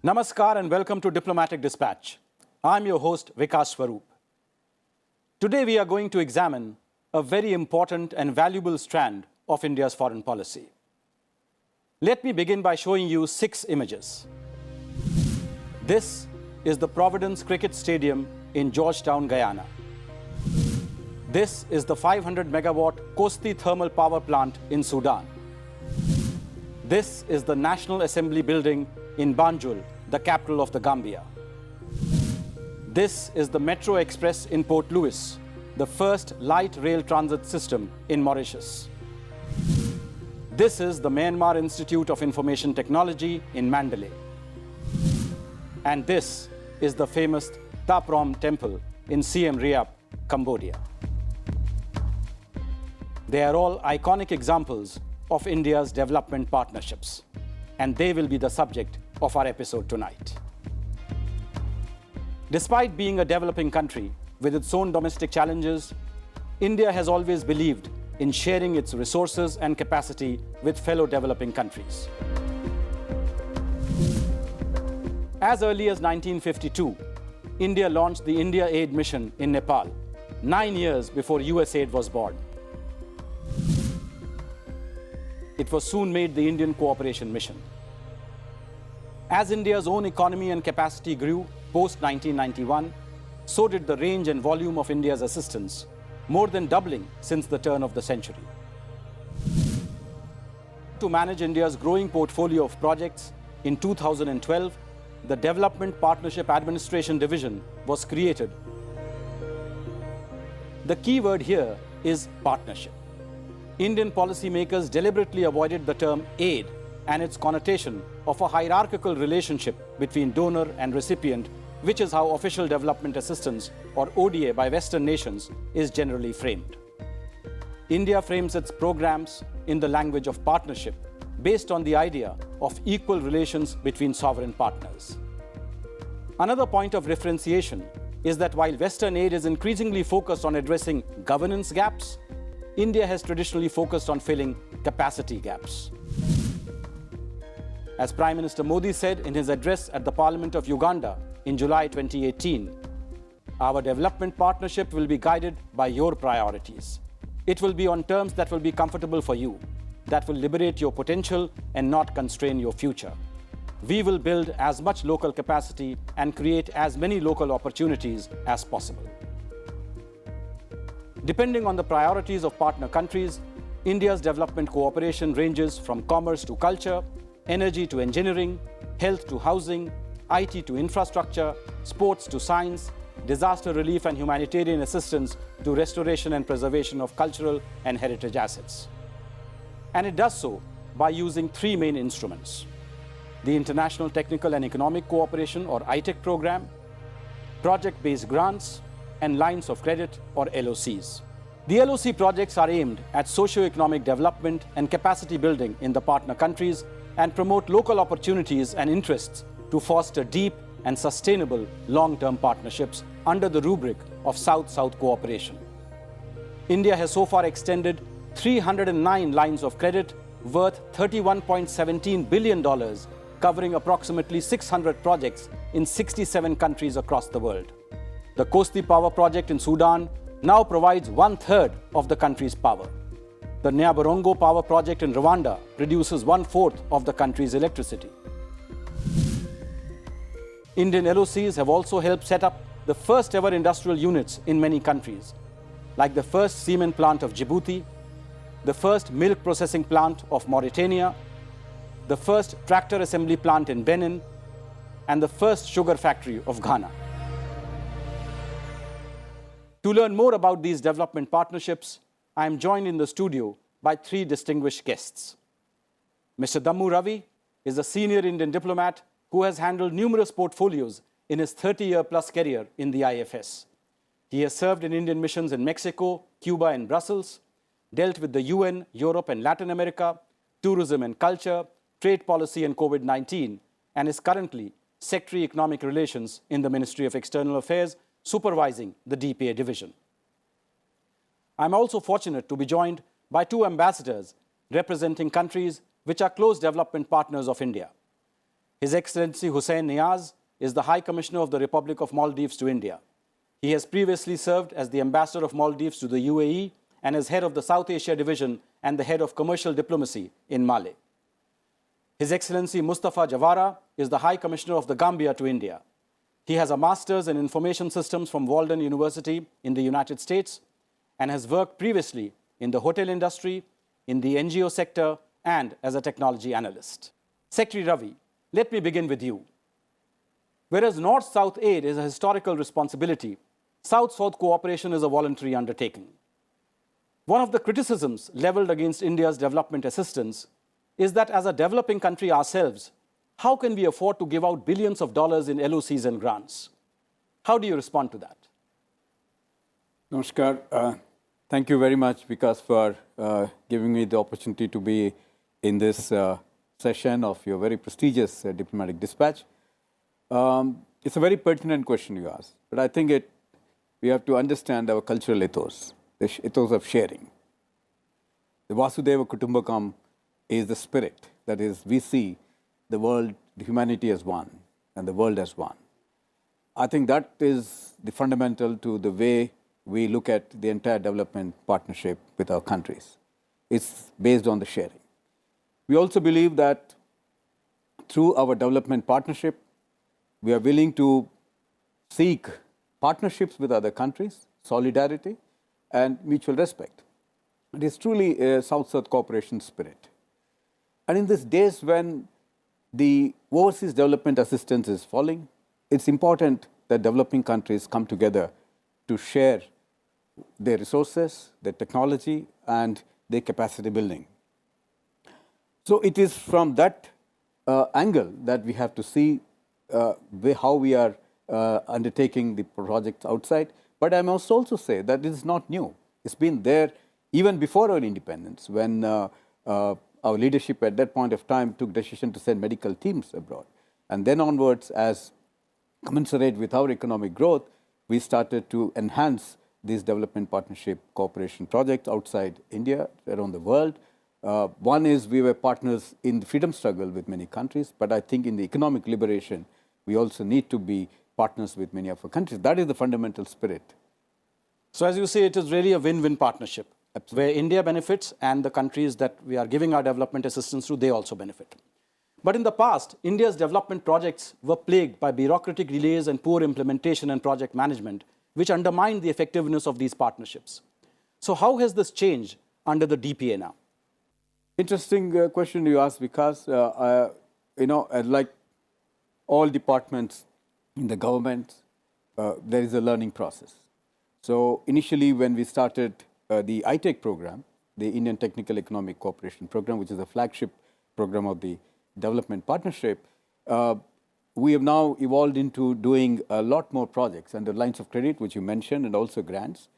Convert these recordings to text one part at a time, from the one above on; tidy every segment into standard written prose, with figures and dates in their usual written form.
Namaskar and welcome to Diplomatic Dispatch. I'm your host, Vikas Swarup. Today we are going to examine a very important and valuable strand of India's foreign policy. Let me begin by showing you 6 images. This is the Providence Cricket Stadium in Georgetown, Guyana. This is the 500 megawatt Kosti Thermal Power Plant in Sudan. This is the National Assembly building in Banjul, the capital of the Gambia. This is the Metro Express in Port Louis, the first light rail transit system in Mauritius. This is the Myanmar Institute of Information Technology in Mandalay. And this is the famous Ta Prohm Temple in Siem Reap, Cambodia. They are all iconic examples of India's development partnerships, and they will be the subject of our episode tonight. Despite being a developing country with its own domestic challenges, India has always believed in sharing its resources and capacity with fellow developing countries. As early as 1952, India launched the India Aid Mission in Nepal, 9 years before USAID was born. It was soon made the Indian Cooperation Mission. As India's own economy and capacity grew post-1991, so did the range and volume of India's assistance, more than doubling since the turn of the century. To manage India's growing portfolio of projects, in 2012, the Development Partnership Administration Division was created. The key word here is partnership. Indian policymakers deliberately avoided the term aid and its connotation of a hierarchical relationship between donor and recipient, which is how official development assistance, or ODA, by Western nations is generally framed. India frames its programs in the language of partnership, based on the idea of equal relations between sovereign partners. Another point of differentiation is that while Western aid is increasingly focused on addressing governance gaps, India has traditionally focused on filling capacity gaps. As Prime Minister Modi said in his address at the Parliament of Uganda in July 2018, our development partnership will be guided by your priorities. It will be on terms that will be comfortable for you, that will liberate your potential and not constrain your future. We will build as much local capacity and create as many local opportunities as possible. Depending on the priorities of partner countries, India's development cooperation ranges from commerce to culture, energy to engineering, health to housing, IT to infrastructure, sports to science, disaster relief and humanitarian assistance to restoration and preservation of cultural and heritage assets. And it does so by using 3 main instruments: the International Technical and Economic Cooperation, or ITEC program, project-based grants, and lines of credit, or LOCs. The LOC projects are aimed at socio-economic development and capacity building in the partner countries and promote local opportunities and interests to foster deep and sustainable long-term partnerships under the rubric of South-South cooperation. India has so far extended 309 lines of credit worth $31.17 billion, covering approximately 600 projects in 67 countries across the world. The Kosti Power Project in Sudan now provides 1/3 of the country's power. The Nyabarongo Power Project in Rwanda produces 1/4 of the country's electricity. Indian LOCs have also helped set up the first ever industrial units in many countries, like the first cement plant of Djibouti, the first milk processing plant of Mauritania, the first tractor assembly plant in Benin, and the first sugar factory of Ghana. To learn more about these development partnerships, I am joined in the studio by 3 distinguished guests. Mr. Dammu Ravi is a senior Indian diplomat who has handled numerous portfolios in his 30-year-plus career in the IFS. He has served in Indian missions in Mexico, Cuba, and Brussels, dealt with the UN, Europe, and Latin America, tourism and culture, trade policy, and COVID-19, and is currently Secretary Economic Relations in the Ministry of External Affairs, supervising the DPA division. I'm also fortunate to be joined by 2 ambassadors representing countries which are close development partners of India. His Excellency Hussain Niyaaz is the High Commissioner of the Republic of Maldives to India. He has previously served as the Ambassador of Maldives to the UAE and as head of the South Asia Division and the head of commercial diplomacy in Mali. His Excellency Mustapha Jawara is the High Commissioner of the Gambia to India. He has a Master's in Information Systems from Walden University in the United States and has worked previously in the hotel industry, in the NGO sector, and as a technology analyst. Secretary Ravi, let me begin with you. Whereas North-South aid is a historical responsibility, South-South cooperation is a voluntary undertaking. One of the criticisms leveled against India's development assistance is that as a developing country ourselves, how can we afford to give out billions of dollars in LOCs and grants? How do you respond to that? Namaskar. Thank you very much, Vikas, for giving me the opportunity to be in this session of your very prestigious diplomatic dispatch. It's a very pertinent question you asked, but I think we have to understand our cultural ethos, the ethos of sharing. The Vasudeva Kutumbakam is the spirit. That is, we see the world, the humanity as one, and the world as one. I think that is the fundamental to the way we look at the entire development partnership with our countries. It's based on the sharing. We also believe that through our development partnership, we are willing to seek partnerships with other countries, solidarity, and mutual respect. It is truly a South-South cooperation spirit. And in these days when the overseas development assistance is falling, it's important that developing countries come together to share their resources, their technology, and their capacity building. So it is from that angle that we have to see how we are undertaking the projects outside. But I must also say that it is not new. It's been there even before our independence, when our leadership at that point of time took decision to send medical teams abroad. And then onwards, as commensurate with our economic growth, we started to enhance these development partnership cooperation projects outside India, around the world. One is we were partners in the freedom struggle with many countries, but I think in the economic liberation, we also need to be partners with many of our countries. That is the fundamental spirit. So as you say, it is really a win-win partnership. Absolutely. Where India benefits and the countries that we are giving our development assistance to, they also benefit. But in the past, India's development projects were plagued by bureaucratic delays and poor implementation and project management, which undermined the effectiveness of these partnerships. So how has this changed under the DPA now? Interesting question you asked, because like all departments in the government, there is a learning process. So initially, when we started the ITEC program, the Indian Technical Economic Cooperation Program, which is a flagship program of the development partnership, we have now evolved into doing a lot more projects under lines of credit, which you mentioned, and also grants.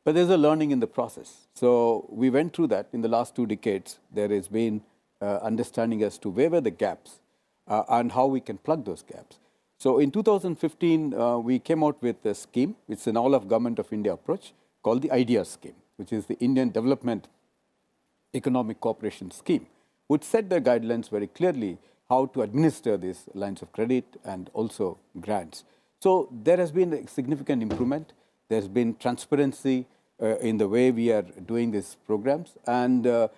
But there's a learning in the process. So we went through that in the last 2 decades. There has been understanding as to where were the gaps and how we can plug those gaps. So in 2015, we came out with a scheme. It's an all-of-government of India approach called the IDEA scheme, which is the Indian Development Economic Cooperation Scheme, which set the guidelines very clearly how to administer these lines of credit and also grants. So there has been a significant improvement. There's been transparency in the way we are doing these programs, and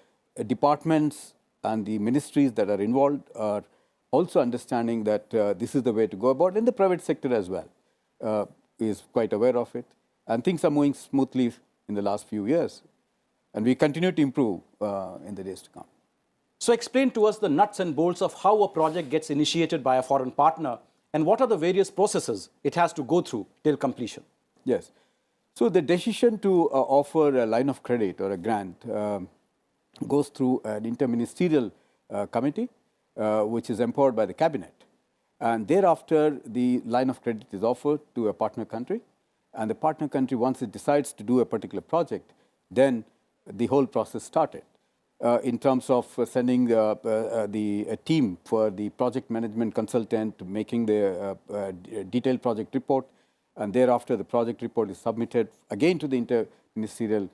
departments and the ministries that are involved are also understanding that this is the way to go about, and the private sector as well is quite aware of it. And things are moving smoothly in the last few years, and we continue to improve in the days to come. So explain to us the nuts and bolts of how a project gets initiated by a foreign partner, and what are the various processes it has to go through till completion. Yes. So the decision to offer a line of credit or a grant goes through an interministerial committee, which is empowered by the cabinet. And thereafter, the line of credit is offered to a partner country. And the partner country, once it decides to do a particular project, then the whole process started. In terms of sending a team for the project management consultant, making the detailed project report, and thereafter the project report is submitted again to the interministerial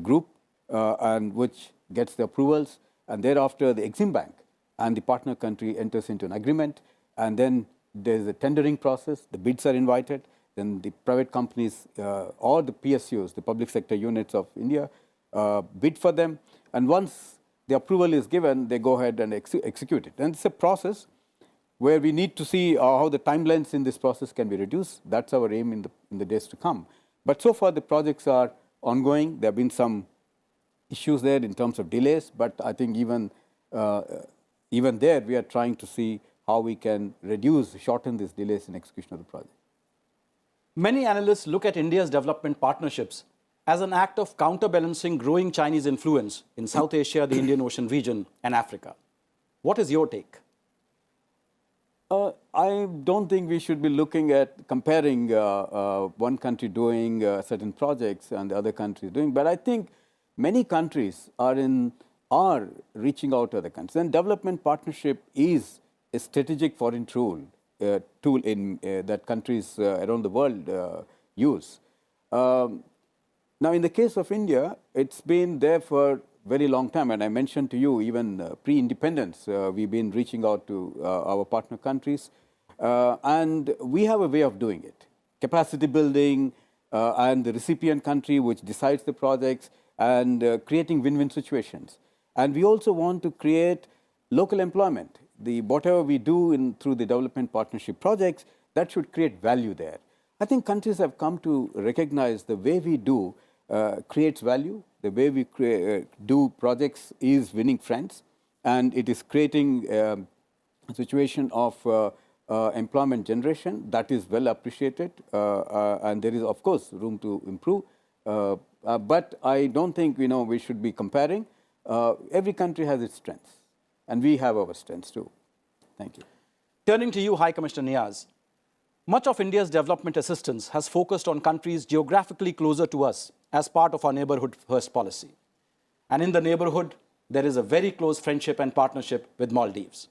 group, and which gets the approvals, and thereafter the Exim Bank and the partner country enters into an agreement, and then there's a tendering process, the bids are invited, then the private companies or the PSUs, the public sector units of India, bid for them, and once the approval is given, they go ahead and execute it. And it's a process where we need to see how the timelines in this process can be reduced. That's our aim in the days to come. But so far, the projects are ongoing. There have been some issues there in terms of delays, but I think even there, we are trying to see how we can shorten these delays in execution of the project. Many analysts look at India's development partnerships as an act of counterbalancing growing Chinese influence in South Asia, the Indian Ocean region, and Africa. What is your take? I don't think we should be looking at comparing one country doing certain projects and the other countries doing, but I think many countries are reaching out to other countries. And development partnership is a strategic foreign tool that countries around the world use. Now, in the case of India, it's been there for a very long time. And I mentioned to you, even pre-independence, we've been reaching out to our partner countries. And we have a way of doing it. Capacity building and the recipient country which decides the projects and creating win-win situations. And we also want to create local employment. Whatever we do through the development partnership projects, that should create value there. I think countries have come to recognize the way we do creates value. The way we do projects is winning friends, and it is creating a situation of employment generation that is well appreciated, and there is, of course, room to improve. But I don't think we should be comparing. Every country has its strengths, and we have our strengths too. Thank you. Turning to you, High Commissioner Niyaaz, much of India's development assistance has focused on countries geographically closer to us as part of our neighborhood first policy. And in the neighborhood, there is a very close friendship and partnership with Maldives.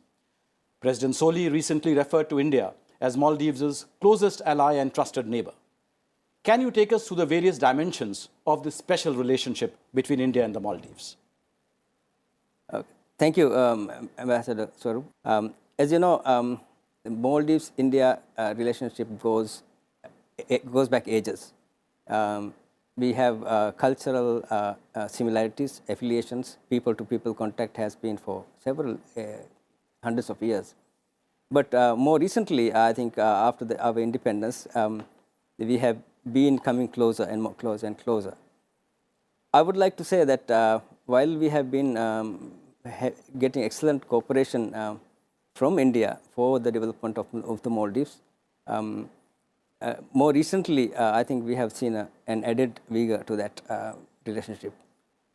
President Soli recently referred to India as Maldives' closest ally and trusted neighbor. Can you take us through the various dimensions of this special relationship between India and the Maldives? Thank you, Ambassador Swarup. As you know, the Maldives-India relationship goes back ages. We have cultural similarities, affiliations, people-to-people contact has been for several hundreds of years. But more recently, I think after our independence, we have been coming closer and more closer and closer. I would like to say that while we have been getting excellent cooperation from India for the development of the Maldives, more recently, I think we have seen an added vigor to that relationship,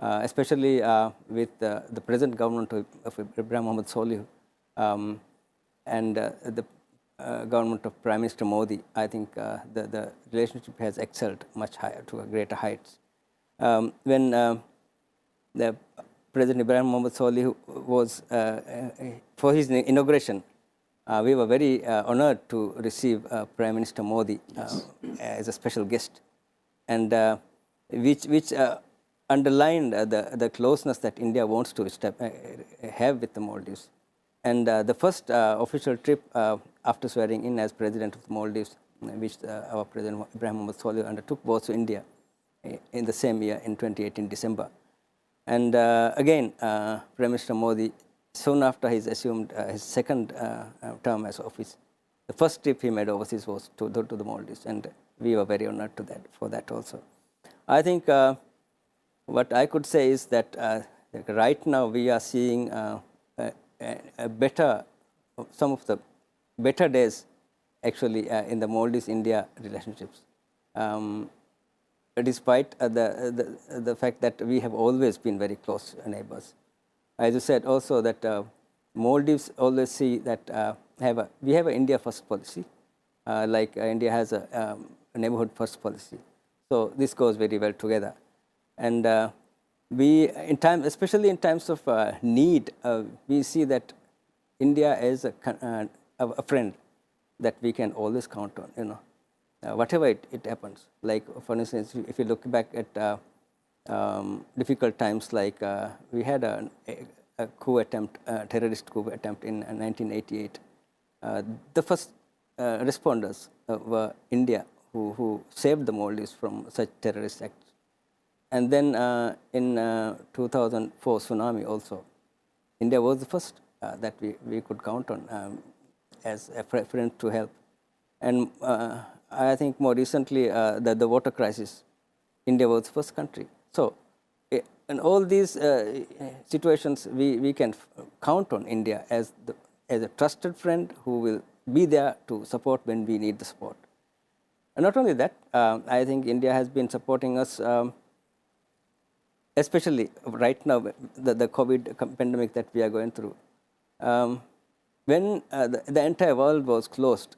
especially with the present government of Ibrahim Mohammed Solih and the government of Prime Minister Modi. I think the relationship has excelled much higher to greater heights. When the President Ibrahim Mohammed Solih was for his inauguration, we were very honored to receive Prime Minister Modi as a special guest, and which underlined the closeness that India wants to have with the Maldives. And the first official trip after swearing in as President of the Maldives, which our President Ibrahim Mohammed Solih undertook, was to India in the same year, in 2018 December. And again, Prime Minister Modi, soon after he assumed his second term as office, the first trip he made overseas was to the Maldives, and we were very honored for that also. I think what I could say is that right now we are seeing some of the better days actually in the Maldives-India relationships. Despite the fact that we have always been very close neighbors. As you said also that Maldives always see that we have an India first policy, like India has a neighborhood first policy. So this goes very well together. And especially in times of need, we see that India is a friend that we can always count on, whatever it happens. Like, for instance, if you look back at difficult times, like we had a coup attempt, terrorist coup attempt in 1988. The first responders were India, who saved the Maldives from such terrorist acts. And then in 2004 tsunami also, India was the first that we could count on as a friend to help. And I think more recently, the water crisis, India was the first country. So in all these situations, we can count on India as a trusted friend who will be there to support when we need the support. And not only that, I think India has been supporting us, especially right now, the COVID pandemic that we are going through. When the entire world was closed,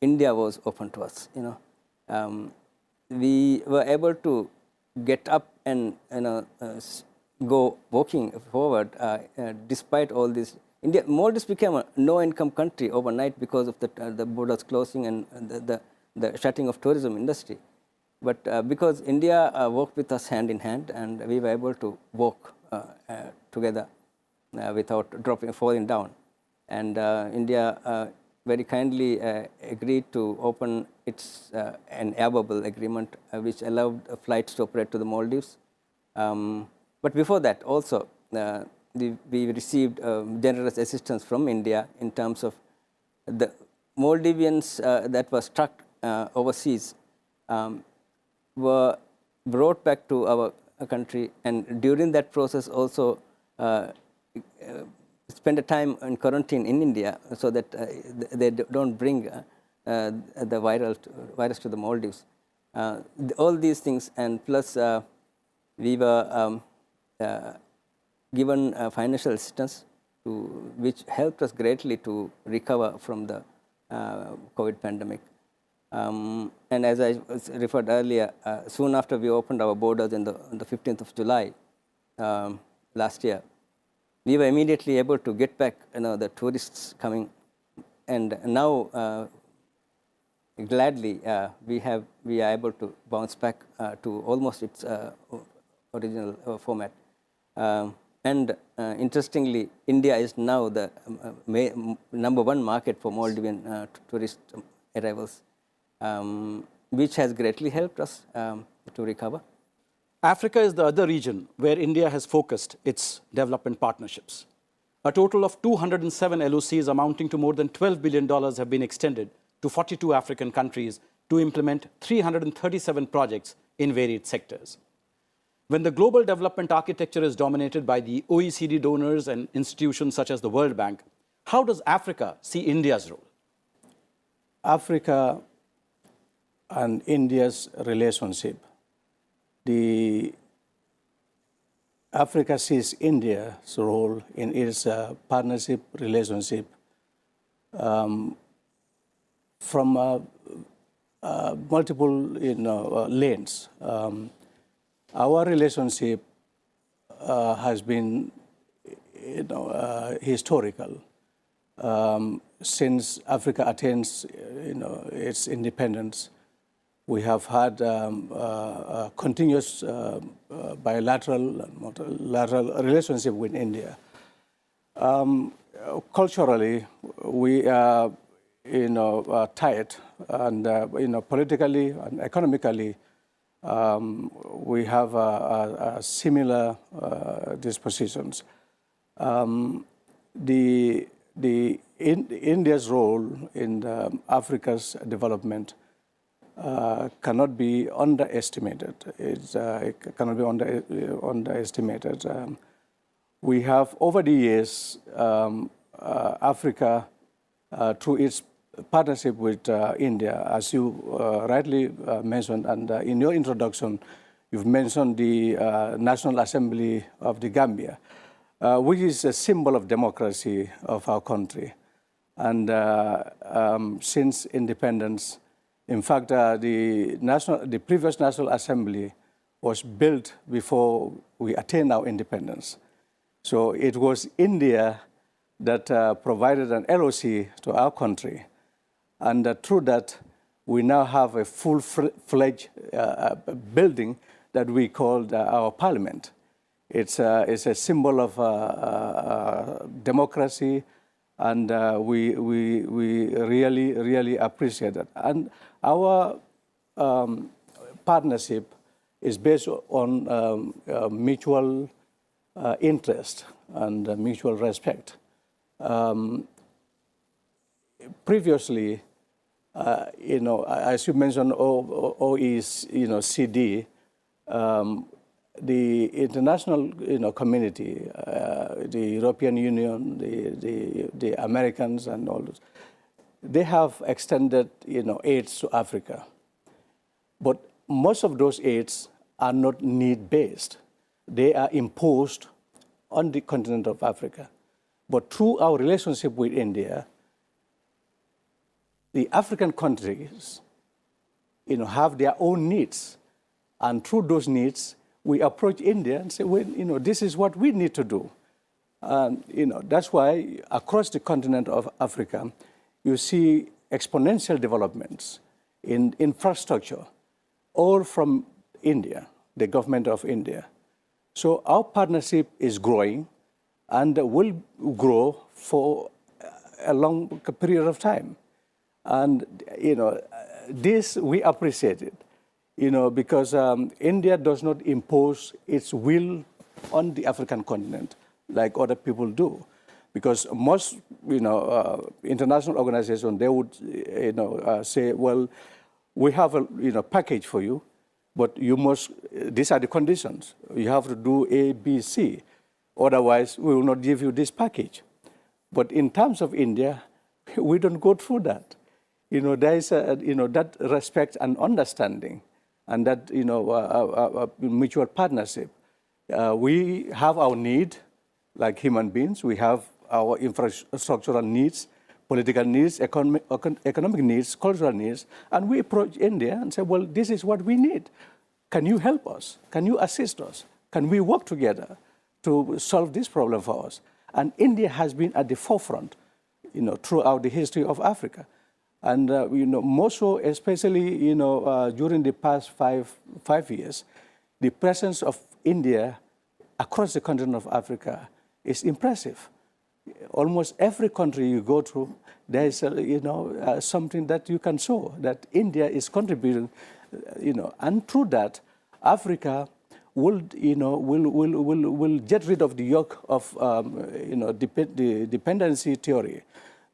India was open to us. We were able to get up and go walking forward despite all this. Maldives became a no-income country overnight because of the borders closing and the shutting of tourism industry. But because India worked with us hand in hand, and we were able to walk together without falling down. And India very kindly agreed to open an air bubble agreement, which allowed flights to operate to the Maldives. But before that, also, we received generous assistance from India in terms of the Maldivians that were struck overseas were brought back to our country, and during that process also spend a time in quarantine in India so that they don't bring the virus to the Maldives. All these things, and plus we were given financial assistance which helped us greatly to recover from the COVID pandemic. And as I referred earlier, soon after we opened our borders on the 15th of July last year, we were immediately able to get back the tourists coming, and now gladly we are able to bounce back to almost its original format. And interestingly, India is now the #1 market for Maldivian tourist arrivals, which has greatly helped us to recover. Africa is the other region where India has focused its development partnerships. A total of 207 LOCs amounting to more than $12 billion have been extended to 42 African countries to implement 337 projects in varied sectors. When the global development architecture is dominated by the OECD donors and institutions such as the World Bank, how does Africa see India's role? Africa and India's relationship. Africa sees India's role in its partnership relationship from multiple lanes. Our relationship has been historical since Africa attains its independence. We have had a continuous bilateral and multilateral relationship with India. Culturally, we are tight, and politically and economically, we have similar dispositions. India's role in Africa's development cannot be underestimated. It cannot be underestimated. We have, over the years, Africa, through its partnership with India, as you rightly mentioned, and in your introduction, you've mentioned the National Assembly of the Gambia, which is a symbol of democracy of our country. And since independence, in fact, the previous National Assembly was built before we attained our independence. So it was India that provided an LOC to our country. And through that, we now have a full-fledged building that we call our parliament. It's a symbol of democracy And we really appreciate that. And our partnership is based on mutual interest and mutual respect. Previously, as you mentioned, OECD, the international community, the European Union, the Americans, and all those, they have extended aids to Africa, but most of those aids are not need-based. They are imposed on the continent of Africa. But through our relationship with India, the African countries have their own needs. And through those needs, we approach India and say, well, this is what we need to do. And that's why across the continent of Africa, you see exponential developments in infrastructure, all from India, the government of India. So our partnership is growing and will grow for a long period of time. And, this we appreciate it, because India does not impose its will on the African continent like other people do. Because most, international organizations, they would, say, well, we have a, package for you, but you must, these are the conditions. You have to do A, B, C. Otherwise, we will not give you this package. But in terms of India, we don't go through that. There is that respect and understanding, and that mutual partnership. We have our need, like human beings. We have our infrastructural needs, political needs, economic needs, cultural needs, and we approach India and say, well, this is what we need. Can you help us? Can you assist us? Can we work together to solve this problem for us? And India has been at the forefront, throughout the history of Africa. And, more so, especially, during the past five years, the presence of India across the continent of Africa is impressive. Almost every country you go to, there is, something that you can show that India is contributing, and through that, Africa will get rid of the yoke of, the dependency theory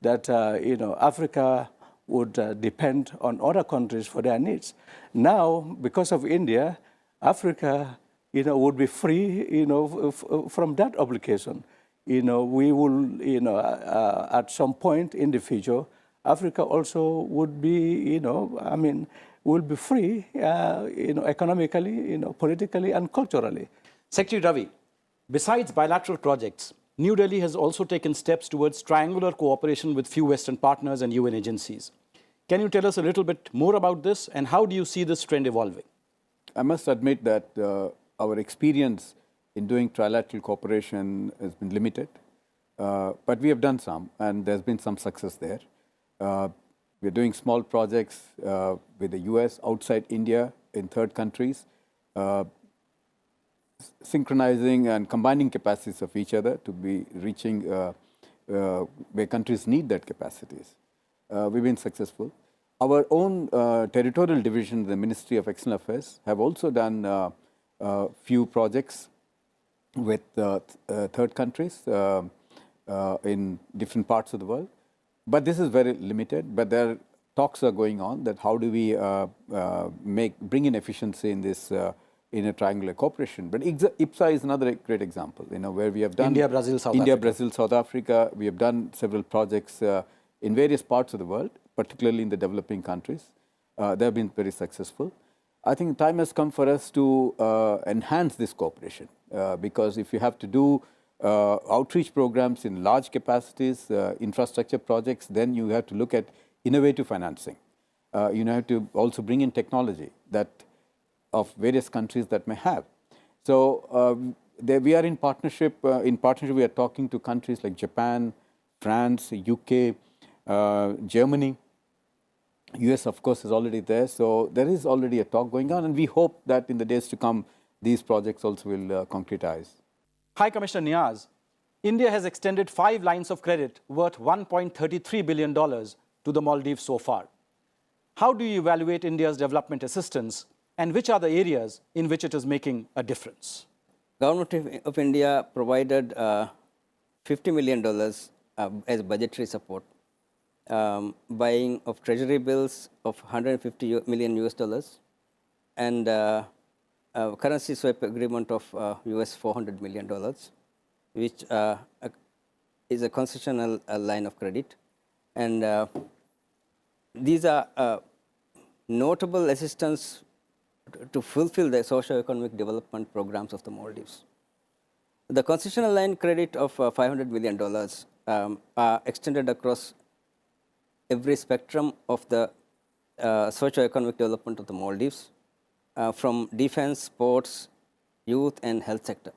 that, Africa would depend on other countries for their needs. Now, because of India, Africa, would be free, from that obligation. We will, at some point in the future, Africa also would be, will be free, economically, politically, and culturally. Secretary Ravi, besides bilateral projects, New Delhi has also taken steps towards triangular cooperation with few Western partners and UN agencies. Can you tell us a little bit more about this, and how do you see this trend evolving? I must admit that our experience in doing trilateral cooperation has been limited, but we have done some, and there's been some success there. We're doing small projects with the US outside India in third countries, synchronizing and combining capacities of each other to be reaching where countries need that capacities. We've been successful. Our own territorial division, the Ministry of External Affairs, have also done a few projects with third countries in different parts of the world. But this is very limited, but there talks are going on that how do we bring in efficiency in this in a triangular cooperation. But IPSA is another great example, where we have done India, Brazil, South Africa. We have done several projects in various parts of the world, particularly in the developing countries. They have been very successful. I think time has come for us to enhance this cooperation because if you have to do outreach programs in large capacities, infrastructure projects, then you have to look at innovative financing. You have to also bring in technology that of various countries that may have. So we are in partnership. In partnership, we are talking to countries like Japan, France, UK, Germany. US, of course, is already there. So there is already a talk going on, and we hope that in the days to come, these projects also will concretize. High Commissioner Niyaaz, India has extended 5 lines of credit worth $1.33 billion to the Maldives so far. How do you evaluate India's development assistance, and which are the areas in which it is making a difference? Government of India provided $50 million as budgetary support, buying of treasury bills of 150 million US dollars, and currency swap agreement of US $400 million, which is a concessional line of credit. And these are notable assistance to fulfill the socio-economic development programs of the Maldives. The concessional line credit of $500 million are extended across every spectrum of the socio-economic development of the Maldives, from defense, sports, youth, and health sector.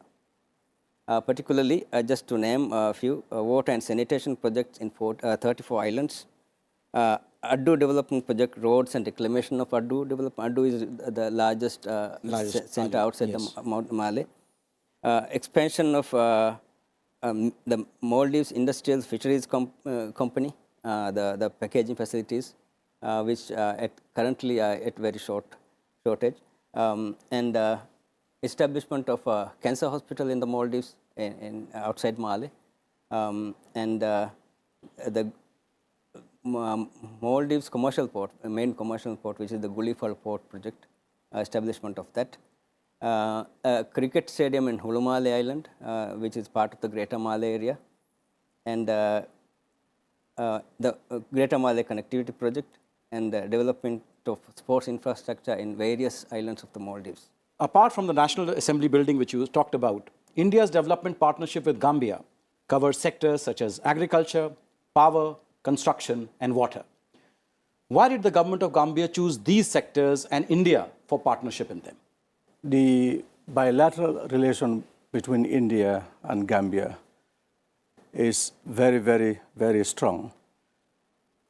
Particularly, just to name a few, water and sanitation projects in 34 islands, Addu development project, roads and reclamation of Addu development. Addu is the largest center outside the Mount Malay. Expansion of the Maldives Industrial Fisheries Company, the packaging facilities, which currently are at very shortage, and establishment of a cancer hospital in the Maldives, outside Malé, and the Maldives commercial port, main commercial port, which is the Gulifal port project, establishment of that. A cricket stadium in Hulumale Island, which is part of the Greater Malay area, and the Greater Malay Connectivity Project, and the development of sports infrastructure in various islands of the Maldives. Apart from the National Assembly building, which you talked about, India's development partnership with Gambia covers sectors such as agriculture, power, construction, and water. Why did the government of Gambia choose these sectors and India for partnership in them? The bilateral relation between India and Gambia is very, very, very strong.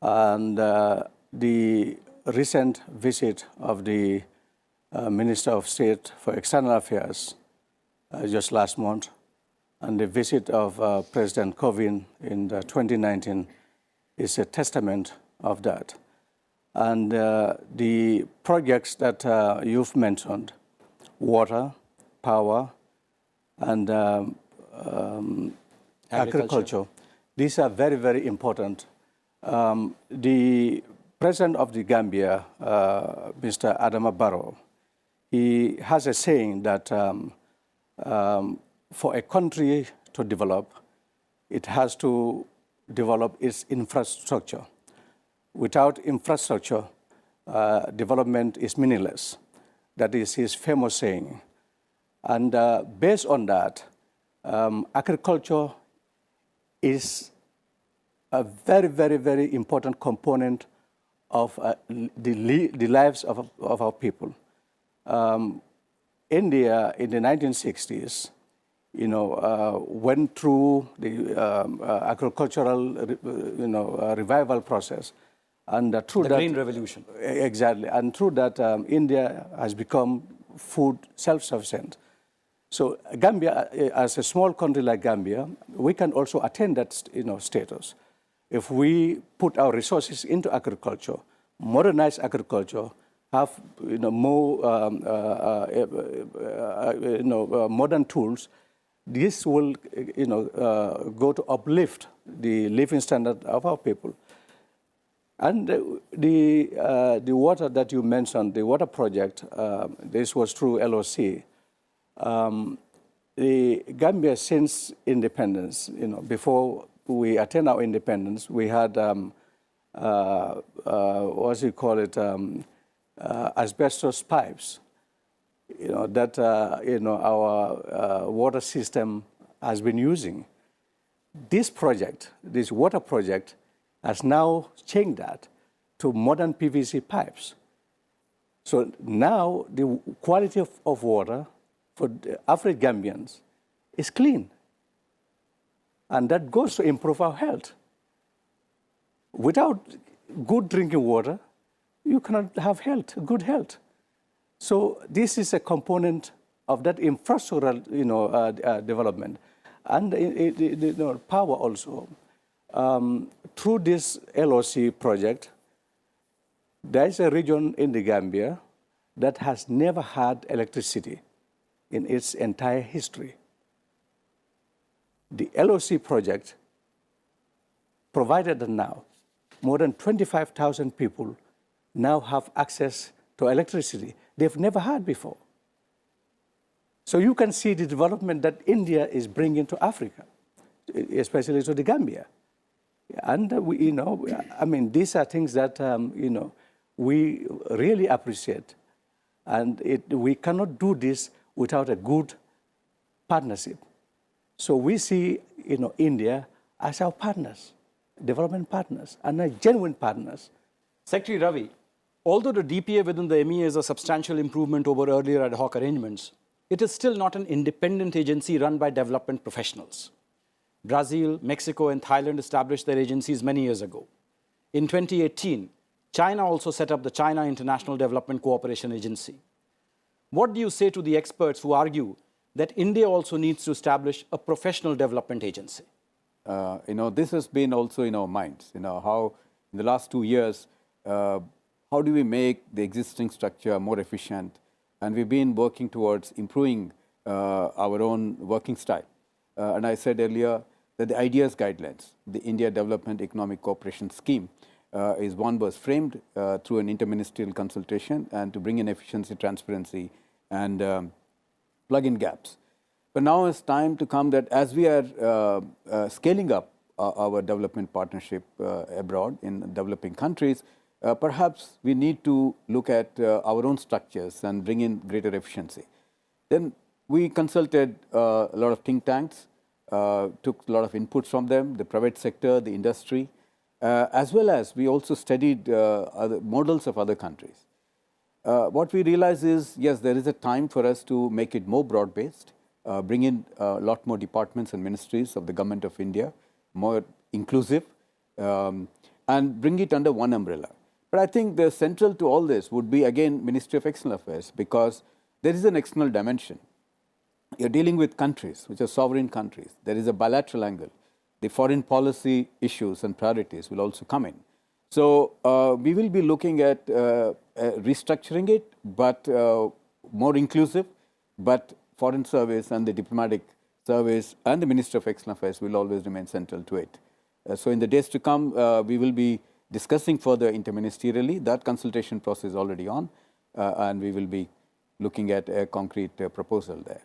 And the recent visit of the Minister of State for External Affairs just last month, and the visit of President Kovin in 2019 is a testament of that. And the projects that you've mentioned, water, power, and agriculture, these are very, very important. The President of the Gambia, Mr. Adama Barrow, he has a saying that for a country to develop, it has to develop its infrastructure. Without infrastructure, development is meaningless. That is his famous saying. And based on that, agriculture is a very, very, very important component of the lives of our people. India in the 1960s, went through the agricultural, revival process, and through the Green Revolution. Exactly, and through that, India has become food self-sufficient. So Gambia, as a small country like Gambia, we can also attain that, status if we put our resources into agriculture, modernize agriculture, have more modern tools. This will go to uplift the living standard of our people. And the water that you mentioned, the water project, this was through LOC. The Gambia, since independence, before we attained our independence, we had what do you call it, asbestos pipes. That our water system has been using. This project, this water project, has now changed that to modern PVC pipes. So now the quality of water for the average Gambians is clean. And that goes to improve our health. Without good drinking water, you cannot have health, good health. So this is a component of that infrastructural, development. and power also. Through this LOC project, there is a region in the Gambia that has never had electricity in its entire history. The LOC project provided that now more than 25,000 people now have access to electricity they've never had before. So you can see the development that India is bringing to Africa, especially to the Gambia. And these are things that we really appreciate, and we cannot do this without a good partnership. So we see India as our partners, development partners, and genuine partners. Secretary Ravi, although the DPA within the MEA is a substantial improvement over earlier ad hoc arrangements, it is still not an independent agency run by development professionals. Brazil, Mexico, and Thailand established their agencies many years ago. In 2018, China also set up the China International Development Cooperation Agency. What do you say to the experts who argue that India also needs to establish a professional development agency? This has been also in our minds, how in the last 2 years, how do we make the existing structure more efficient? And we've been working towards improving our own working style. And I said earlier that the ideas guidelines, the India Development Economic Cooperation Scheme, is one was framed through an interministerial consultation and to bring in efficiency, transparency, and plug in gaps. But now it's time to come that as we are scaling up our development partnership abroad in developing countries, perhaps we need to look at our own structures and bring in greater efficiency. Then we consulted a lot of think tanks, took a lot of inputs from them, the private sector, the industry, as well as we also studied other models of other countries. What we realize is, yes, there is a time for us to make it more broad-based, bring in a lot more departments and ministries of the Government of India, more inclusive, and bring it under one umbrella. But I think the central to all this would be, again, Ministry of External Affairs, because there is an external dimension. You're dealing with countries, which are sovereign countries. There is a bilateral angle. The foreign policy issues and priorities will also come in. So we will be looking at restructuring it, but more inclusive, but Foreign Service and the Diplomatic Service and the Ministry of External Affairs will always remain central to it. So in the days to come, we will be discussing further interministerially. That consultation process is already on, and we will be looking at a concrete proposal there.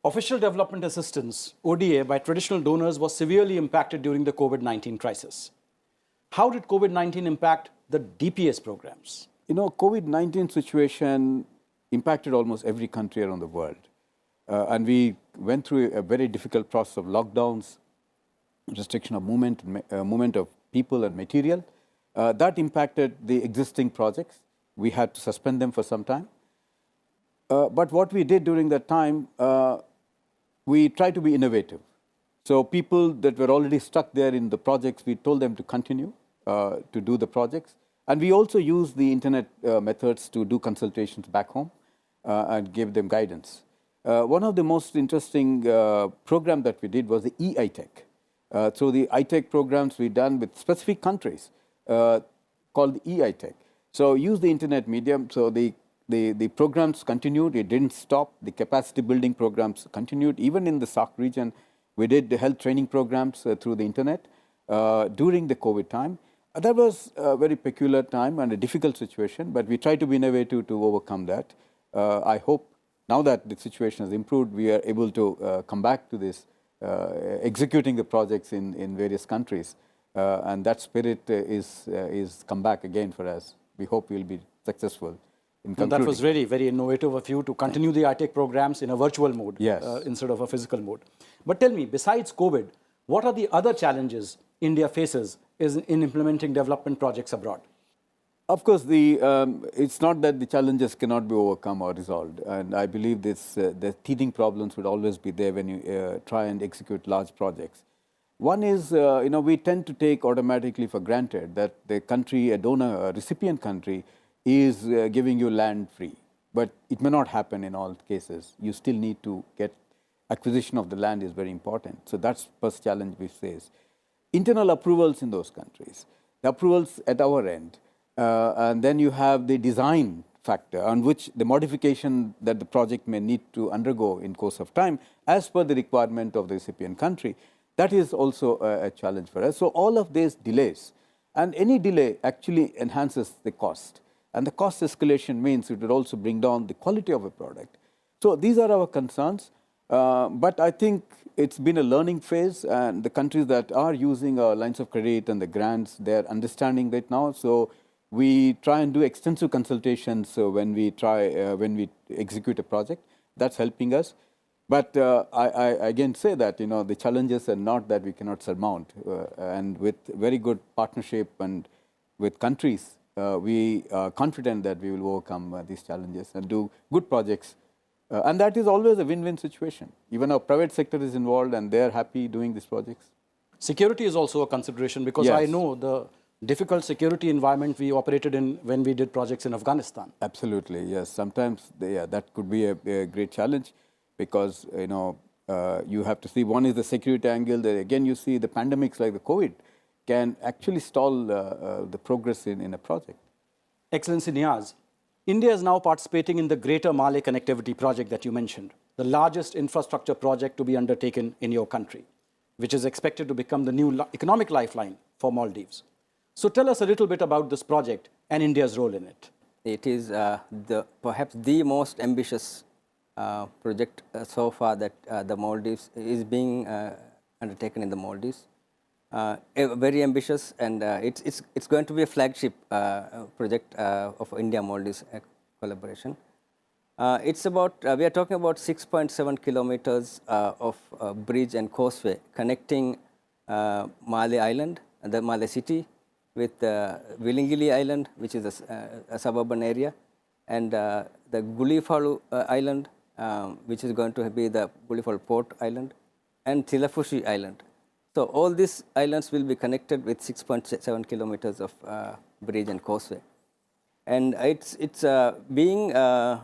Official development assistance, ODA, by traditional donors was severely impacted during the COVID-19 crisis. How did COVID-19 impact the DPS programs? COVID-19 situation impacted almost every country around the world. And we went through a very difficult process of lockdowns, restriction of movement of people and material. That impacted the existing projects. We had to suspend them for some time. But what we did during that time, we tried to be innovative. So people that were already stuck there in the projects, we told them to continue to do the projects. And we also used the internet methods to do consultations back home and give them guidance. One of the most interesting program that we did was the e-ITech. So the ITech programs we done with specific countries called the e-ITech. So use the internet medium. So the programs continued. It didn't stop. The capacity building programs continued. Even in the SAARC region, we did the health training programs through the internet during the COVID time. That was a very peculiar time and a difficult situation, but we tried to be innovative to overcome that. I hope now that the situation has improved, we are able to come back to this, executing the projects in various countries. And that spirit is come back again for us. We hope we'll be successful in concluding. And that was really very innovative of you to continue the ITech programs in a virtual mode instead of a physical mode. But tell me, besides COVID, what are the other challenges India faces in implementing development projects abroad? Of course, it's not that the challenges cannot be overcome or resolved. And I believe the teething problems would always be there when you try and execute large projects. One is, we tend to take automatically for granted that the country, a donor, a recipient country, is giving you land free. But it may not happen in all cases. You still need to get acquisition of the land is very important. So that's first challenge we face. Internal approvals in those countries, the approvals at our end, and then you have the design factor on which the modification that the project may need to undergo in course of time as per the requirement of the recipient country. That is also a challenge for us. So all of these delays, and any delay actually enhances the cost. And the cost escalation means it would also bring down the quality of a product. So these are our concerns. But I think it's been a learning phase, and the countries that are using our lines of credit and the grants, they're understanding that now. So we try and do extensive consultations when we execute a project. That's helping us. But I again say that the challenges are not that we cannot surmount, and with very good partnership and with countries, we are confident that we will overcome these challenges and do good projects. And that is always a win-win situation. Even our private sector is involved, and they are happy doing these projects. Security is also a consideration, because Yes. I know the difficult security environment we operated in when we did projects in Afghanistan. Absolutely, yes. Sometimes that could be a great challenge, because you have to see, one is the security angle. There again, you see the pandemics like the COVID can actually stall the progress in a project. Excellency Niyaaz, India is now participating in the Greater Malay Connectivity Project that you mentioned, the largest infrastructure project to be undertaken in your country, which is expected to become the new economic lifeline for Maldives. So tell us a little bit about this project and India's role in it. It is perhaps the most ambitious project so far that the Maldives is being undertaken in the Maldives. Very ambitious, and it's going to be a flagship project of India-Maldives collaboration. It's about we are talking about 6.7 kilometers of bridge and causeway connecting Malay Island, the Malay city, with Willingili Island, which is a suburban area, and the Gulifalu Island, which is going to be the Gulifalu Port Island, and Tilafushi Island. So all these islands will be connected with 6.7 kilometers of bridge and causeway. And it's being, I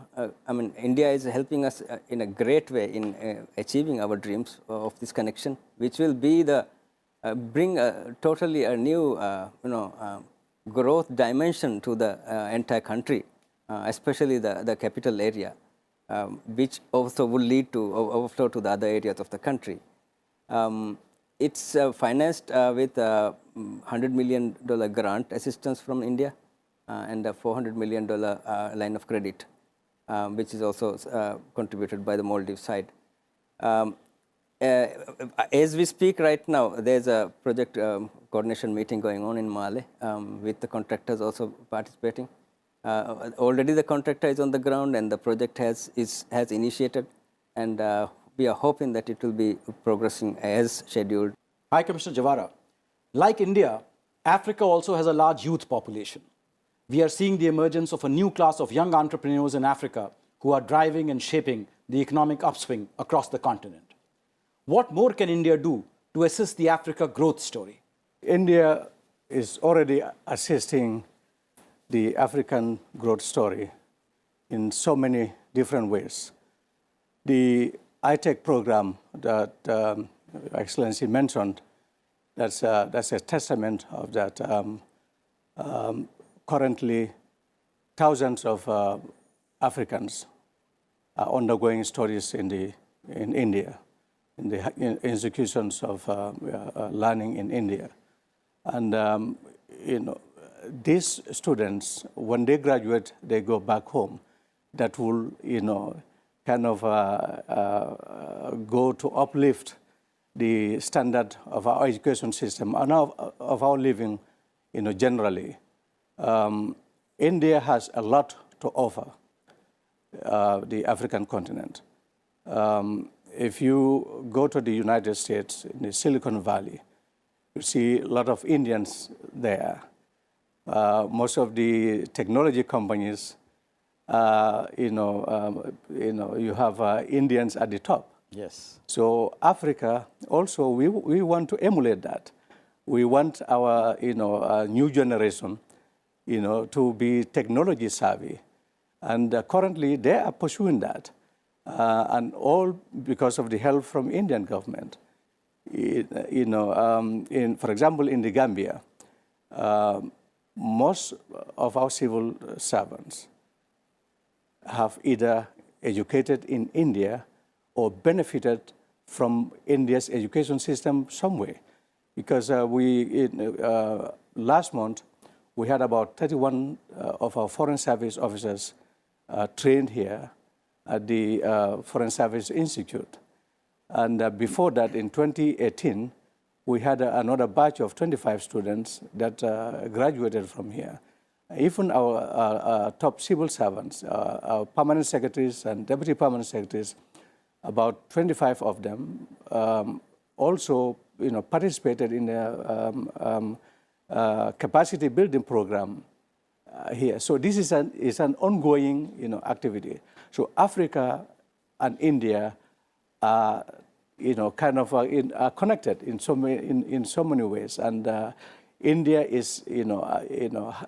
mean, India is helping us in a great way in achieving our dreams of this connection, which will be bring totally a new, growth dimension to the entire country, especially the capital area, which also will lead to overflow to the other areas of the country. It's financed with $100 million grant assistance from India and a $400 million line of credit, which is also contributed by the Maldives side. As we speak right now, there's a project coordination meeting going on in Malé with the contractors also participating. Already the contractor is on the ground, and the project has initiated, and we are hoping that it will be progressing as scheduled. High Commissioner Jawara, like India, Africa also has a large youth population. We are seeing the emergence of a new class of young entrepreneurs in Africa who are driving and shaping the economic upswing across the continent. What more can India do to assist the Africa growth story? India is already assisting the African growth story in so many different ways. The ITEC program that Excellency mentioned, that's a testament of that. Currently, thousands of Africans are undergoing studies in India, in the institutions of learning in India. And, these students, when they graduate, they go back home. That will, kind of go to uplift the standard of our education system and of our living, generally. India has a lot to offer the African continent. If you go to the United States, in the Silicon Valley, you see a lot of Indians there. Most of the technology companies, you have Indians at the top. Yes. So Africa also, we want to emulate that. We want our new generation, to be technology savvy, and currently they are pursuing that. and all because of the help from Indian government. For example, in the Gambia, most of our civil servants have either educated in India or benefited from India's education system some way. Because last month, we had about 31 of our Foreign Service officers trained here at the Foreign Service Institute. And before that, in 2018, we had another batch of 25 students that graduated from here. Even our top civil servants, our permanent secretaries and deputy permanent secretaries, about 25 of them also participated in a capacity building program here. So this is an ongoing activity. So Africa and India are are connected in so many ways, and India is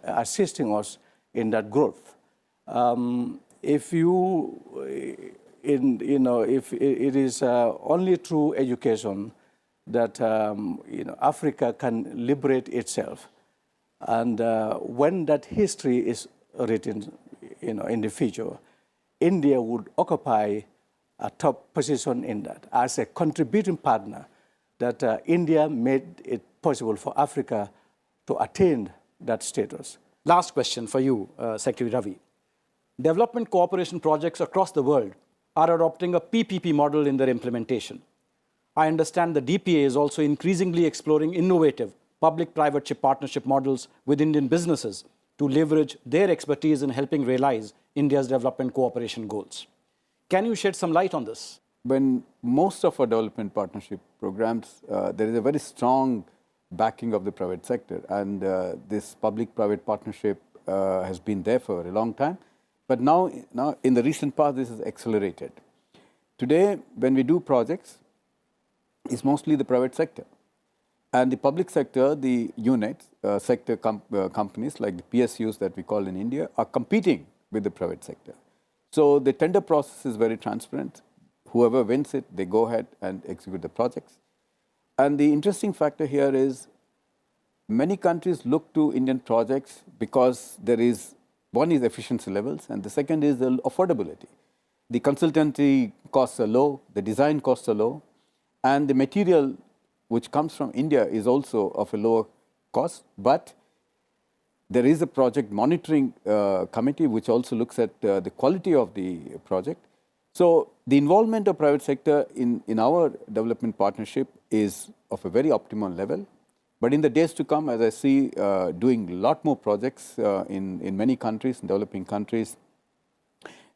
assisting us in that growth. If it is only through education that Africa can liberate itself, and when that history is written, in the future, India would occupy a top position in that as a contributing partner. That India made it possible for Africa to attain that status. Last question for you, Secretary Ravi. Development cooperation projects across the world are adopting a PPP model in their implementation. I understand the DPA is also increasingly exploring innovative public-private partnership models with Indian businesses to leverage their expertise in helping realize India's development cooperation goals. Can you shed some light on this? When most of our development partnership programs, there is a very strong backing of the private sector, and this public-private partnership has been there for a long time. But now in the recent past, this is accelerated. Today, when we do projects, it's mostly the private sector. And the public sector, the units, sector companies like the PSUs that we call in India, are competing with the private sector. So the tender process is very transparent. Whoever wins it, they go ahead and execute the projects. And the interesting factor here is many countries look to Indian projects because one is efficiency levels, and the second is the affordability. The consultancy costs are low, the design costs are low, and the material which comes from India is also of a lower cost, but there is a project monitoring committee which also looks at the quality of the project. So the involvement of private sector in our development partnership is of a very optimal level. But in the days to come, as I see doing a lot more projects in many countries, in developing countries,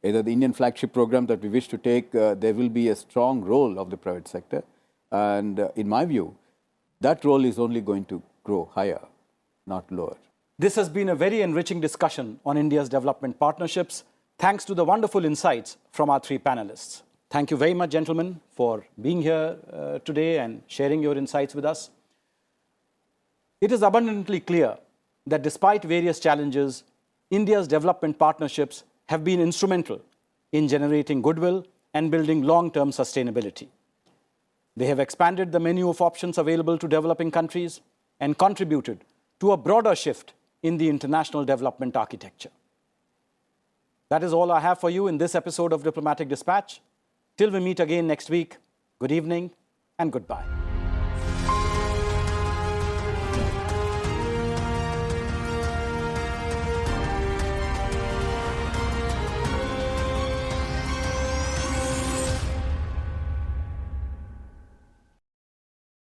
either the Indian flagship program that we wish to take, there will be a strong role of the private sector. And in my view, that role is only going to grow higher, not lower. This has been a very enriching discussion on India's development partnerships, thanks to the wonderful insights from our three panelists. Thank you very much, gentlemen, for being here today and sharing your insights with us. It is abundantly clear that despite various challenges, India's development partnerships have been instrumental in generating goodwill and building long-term sustainability. They have expanded the menu of options available to developing countries and contributed to a broader shift in the international development architecture. That is all I have for you in this episode of Diplomatic Dispatch. Till we meet again next week, good evening and goodbye.